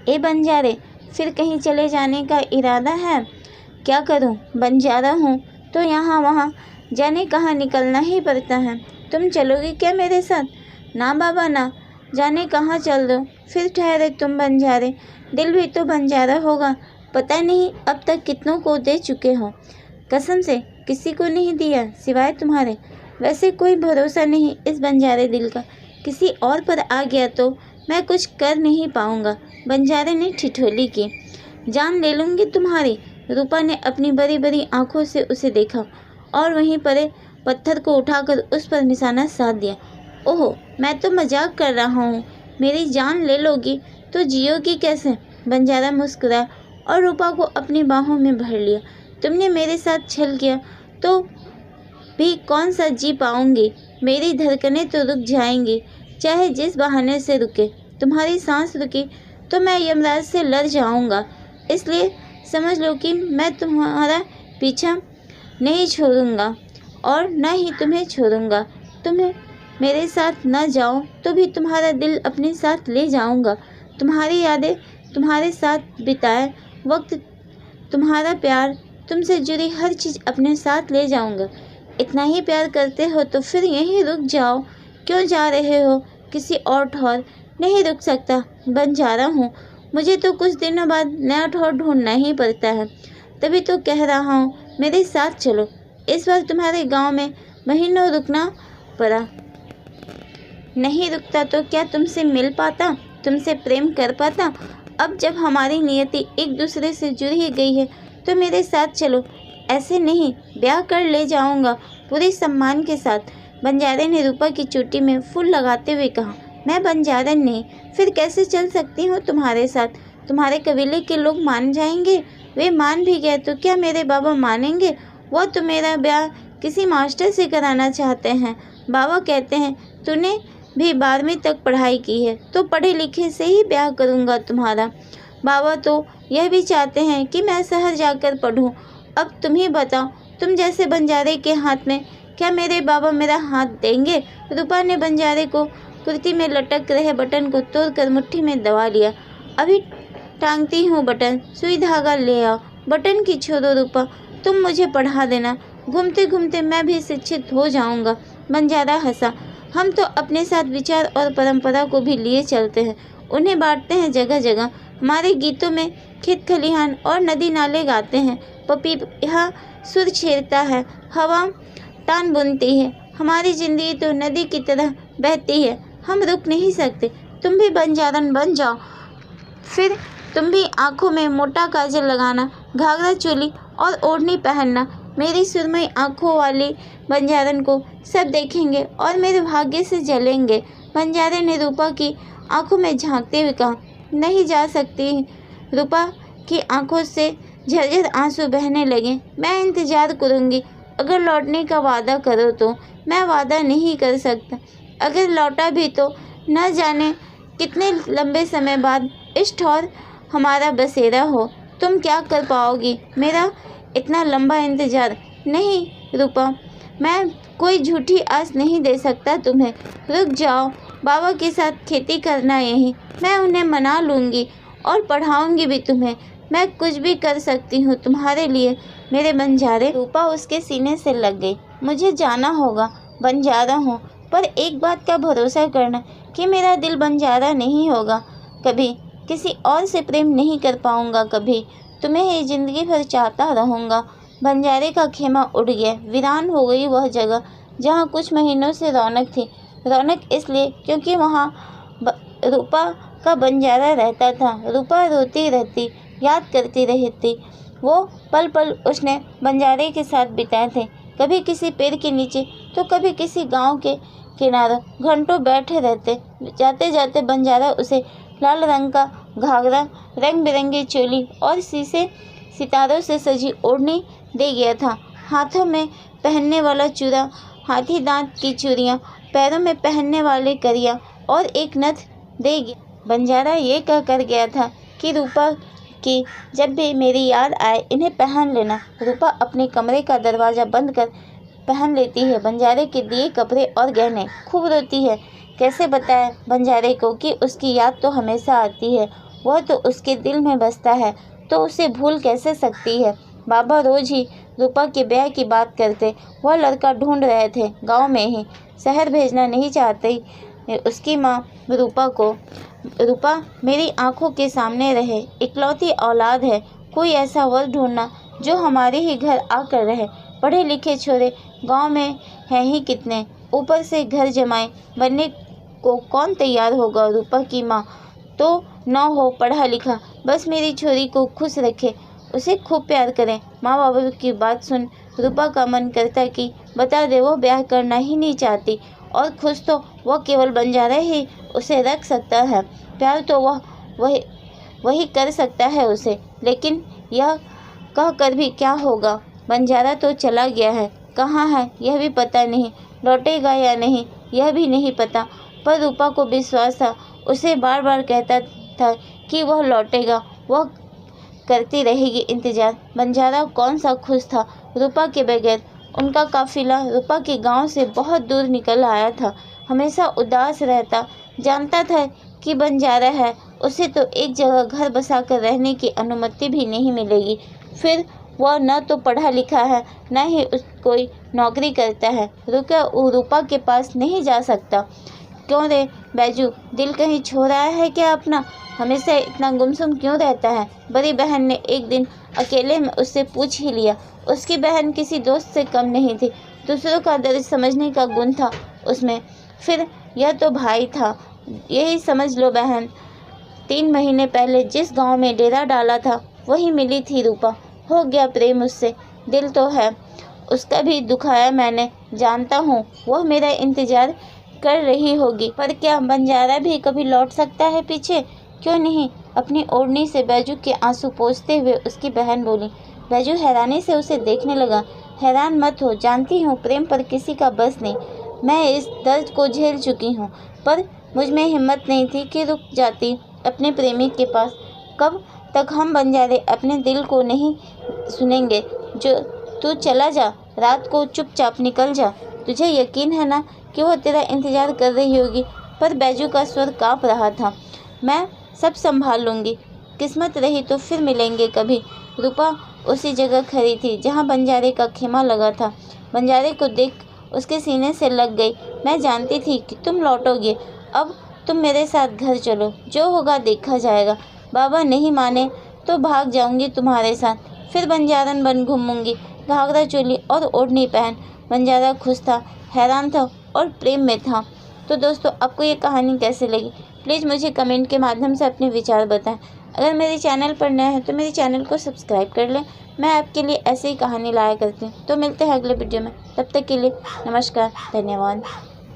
ए बंजारे, फिर कहीं चले जाने का इरादा है? क्या करूं, बंजारा हूं तो यहाँ वहाँ जाने कहाँ निकलना ही पड़ता है। तुम चलोगी क्या मेरे साथ? ना बाबा ना, जाने कहाँ चल दो। फिर ठहरे तुम बंजारे, दिल भी तो बंजारा होगा। पता नहीं अब तक कितनों को दे चुके हो। कसम से किसी को नहीं दिया सिवाय तुम्हारे। वैसे कोई भरोसा नहीं इस बंजारे दिल का, किसी और पर आ गया तो मैं कुछ कर नहीं पाऊंगा। बंजारे ने ठिठोली की। जान ले लूंगी तुम्हारी। रूपा ने अपनी बड़ी बड़ी आंखों से उसे देखा और वहीं पड़े पत्थर को उठाकर उस पर निशाना साध दिया। ओहो, मैं तो मजाक कर रहा हूँ। मेरी जान ले लोगी तो जियोगी कैसे? बंजारा मुस्कुरा और रूपा को अपनी बाहों में भर लिया। तुमने मेरे साथ छल किया तो भी कौन सा जी पाऊंगी? मेरी धड़कनें तो रुक जाएंगी, चाहे जिस बहाने से रुके। तुम्हारी सांस रुकी तो मैं यमराज से लड़ जाऊंगा। इसलिए समझ लो कि मैं तुम्हारा पीछा नहीं छोड़ूंगा और न ही तुम्हें छोड़ूंगा। तुम्हें मेरे साथ न जाओ तो भी तुम्हारा दिल अपने साथ ले जाऊंगा। तुम्हारी यादें, तुम्हारे साथ बिताए वक्त, तुम्हारा प्यार, तुमसे जुड़ी हर चीज़ अपने साथ ले जाऊंगा। इतना ही प्यार करते हो तो फिर यहीं रुक जाओ। क्यों जा रहे हो किसी और ठौर? नहीं रुक सकता, बंजारा हूँ। मुझे तो कुछ दिनों बाद नया ठौर ढूंढना ही पड़ता है। तभी तो कह रहा हूँ मेरे साथ चलो। इस बार तुम्हारे गांव में महीनों रुकना पड़ा। नहीं रुकता तो क्या तुमसे मिल पाता, तुमसे प्रेम कर पाता? अब जब हमारी नियति एक दूसरे से जुड़ ही गई है तो मेरे साथ चलो। ऐसे नहीं, ब्याह कर ले जाऊंगा पूरे सम्मान के साथ। बंजारे ने रूपा की चोटी में फूल लगाते हुए कहा। मैं बंजारन नहीं, फिर कैसे चल सकती हूँ तुम्हारे साथ? तुम्हारे कबीले के लोग मान जाएंगे। वे मान भी गए तो क्या मेरे बाबा मानेंगे? वो तो मेरा ब्याह किसी मास्टर से कराना चाहते हैं। बाबा कहते हैं तूने भी 12वीं तक पढ़ाई की है तो पढ़े लिखे से ही ब्याह करूँगा तुम्हारा। बाबा तो यह भी चाहते हैं कि मैं शहर जाकर पढूं। अब तुम ही बताओ, तुम जैसे बंजारे के हाथ में क्या मेरे बाबा मेरा हाथ देंगे? रूपा ने बंजारे को कुर्ती में लटक रहे बटन को तोड़कर मुट्ठी में दबा लिया। अभी टांगती हूँ बटन, सुई धागा ले आओ। बटन की छोड़ो रूपा, तुम मुझे पढ़ा देना। घूमते घूमते मैं भी शिक्षित हो जाऊंगा। बंजारा हंसा। हम तो अपने साथ विचार और परंपरा को भी लिए चलते हैं, उन्हें बांटते हैं जगह जगह। हमारे गीतों में खेत खलिहान और नदी नाले गाते हैं। पपीहा सुर छेड़ता है, हवा तान बुनती है। हमारी जिंदगी तो नदी की तरह बहती है, हम रुक नहीं सकते। तुम भी बंजारन बन जाओ। फिर तुम भी आंखों में मोटा काजल लगाना, घाघरा चोली और ओढ़नी पहनना। मेरी सुरमई आंखों वाली बंजारन को सब देखेंगे और मेरे भाग्य से जलेंगे। बंजारे ने रूपा की आंखों में झांकते हुए कहा। नहीं जा सकती। रूपा की आंखों से झरझर आंसू बहने लगे। मैं इंतजार करूंगी, अगर लौटने का वादा करो तो। मैं वादा नहीं कर सकता। अगर लौटा भी तो न जाने कितने लंबे समय बाद। इस ठौर हमारा बसेरा हो, तुम क्या कर पाओगी मेरा इतना लंबा इंतजार? नहीं रूपा, मैं कोई झूठी आस नहीं दे सकता तुम्हें। रुक जाओ, बाबा के साथ खेती करना यहीं, मैं उन्हें मना लूँगी और पढ़ाऊँगी भी तुम्हें। मैं कुछ भी कर सकती हूँ तुम्हारे लिए मेरे बंजारे। रूपा उसके सीने से लग गई। मुझे जाना होगा, बंजारा हूँ, पर एक बात का भरोसा करना कि मेरा दिल बंजारा नहीं होगा कभी। किसी और से प्रेम नहीं कर पाऊँगा कभी। तुम्हें ही ज़िंदगी भर चाहता रहूँगा। बंजारे का खेमा उड़ गया। वीरान हो गई वह जगह जहाँ कुछ महीनों से रौनक थी। रौनक इसलिए क्योंकि वहाँ रूपा का बंजारा रहता था। रूपा रोती रहती, याद करती रहती। वो पल पल उसने बंजारे के साथ बिताए थे, कभी किसी पेड़ के नीचे तो कभी किसी गांव के किनारे। घंटों बैठे रहते। जाते जाते बंजारा उसे लाल रंग का घाघरा, रंग बिरंगी चोली और सितारों से सजी ओढ़नी दे गया था। हाथों में पहनने वाला चूड़ा, हाथी दांत की चूड़ियाँ, पैरों में पहनने वाले करिया और एक नथ दे गया। बंजारा ये कह कर गया था कि रूपा की जब भी मेरी याद आए इन्हें पहन लेना। रूपा अपने कमरे का दरवाज़ा बंद कर पहन लेती है बंजारे के दिए कपड़े और गहने। खूब रोती है। कैसे बताए बंजारे को कि उसकी याद तो हमेशा आती है वह तो उसके दिल में बसता है, तो उसे भूल कैसे सकती है। बाबा रोज ही रूपा के ब्याह की बात करते। वह लड़का ढूंढ रहे थे गांव में ही, शहर भेजना नहीं चाहती उसकी माँ रूपा को। रूपा मेरी आंखों के सामने रहे, इकलौती औलाद है, कोई ऐसा वर ढूंढना जो हमारे ही घर आकर रहे। पढ़े लिखे छोरे गांव में हैं ही कितने, ऊपर से घर जमाए बनने को कौन तैयार होगा। रूपा की माँ तो न हो पढ़ा लिखा, बस मेरी छोरी को खुश रखे, उसे खूब प्यार करें। माँ बाबा की बात सुन रूपा का मन करता कि बता दे वो ब्याह करना ही नहीं चाहती, और खुश तो वह केवल बंजारा ही उसे रख सकता है, प्यार तो वही कर सकता है उसे। लेकिन यह कह कर भी क्या होगा, बंजारा तो चला गया है, कहाँ है यह भी पता नहीं, लौटेगा या नहीं यह भी नहीं पता। पर रूपा को विश्वास था, उसे बार बार कहता था कि वह लौटेगा, वह करती रहेगी इंतजार। बंजारा कौन सा खुश था रूपा के बगैर। उनका काफिला रूपा के गांव से बहुत दूर निकल आया था, हमेशा उदास रहता, जानता था कि बंजारा है, उसे तो एक जगह घर बसाकर रहने की अनुमति भी नहीं मिलेगी। फिर वह न तो पढ़ा लिखा है, न ही कोई नौकरी करता है। रूपा के पास नहीं जा सकता। क्यों रे बैजू, दिल कहीं छो रहा है क्या अपना, हमेशा इतना गुमसुम क्यों रहता है। बड़ी बहन ने एक दिन अकेले में उससे पूछ ही लिया। उसकी बहन किसी दोस्त से कम नहीं थी, दूसरों का दर्द समझने का गुण था उसमें। फिर यह तो भाई था, यही समझ लो बहन। 3 महीने पहले जिस गांव में डेरा डाला था वही मिली थी रूपा। हो गया प्रेम उससे, दिल तो है उसका भी दुखाया मैंने, जानता हूँ वह मेरा इंतजार कर रही होगी। पर क्या बंजारा भी कभी लौट सकता है पीछे? क्यों नहीं। अपनी ओढ़नी से बैजू के आंसू पोंछते हुए उसकी बहन बोली। बैजू हैरानी से उसे देखने लगा। हैरान मत हो, जानती हूँ प्रेम पर किसी का बस नहीं, मैं इस दर्द को झेल चुकी हूँ, पर मुझ में हिम्मत नहीं थी कि रुक जाती अपने प्रेमी के पास। कब तक हम बंजारे अपने दिल को नहीं सुनेंगे। जो तू चला जा, रात को चुपचाप निकल जा, तुझे यकीन है ना कि वो तेरा इंतजार कर रही होगी। पर बैजू का स्वर कांप रहा था। मैं सब संभाल लूँगी, किस्मत रही तो फिर मिलेंगे कभी। रूपा उसी जगह खड़ी थी जहाँ बंजारे का खेमा लगा था। बंजारे को देख उसके सीने से लग गई। मैं जानती थी कि तुम लौटोगे, अब तुम मेरे साथ घर चलो, जो होगा देखा जाएगा। बाबा नहीं माने तो भाग जाऊंगी तुम्हारे साथ, फिर बंजारन बन घूमूंगी, घाघरा चोली और ओढ़नी पहन। बंजारा खुश था, हैरान था और प्रेम में था। तो दोस्तों, आपको ये कहानी कैसी लगी प्लीज़ मुझे कमेंट के माध्यम से अपने विचार बताएं। अगर मेरे चैनल पर नए हैं तो मेरे चैनल को सब्सक्राइब कर लें, मैं आपके लिए ऐसे ही कहानी लाया करती हूँ। तो मिलते हैं अगले वीडियो में, तब तक के लिए नमस्कार, धन्यवाद।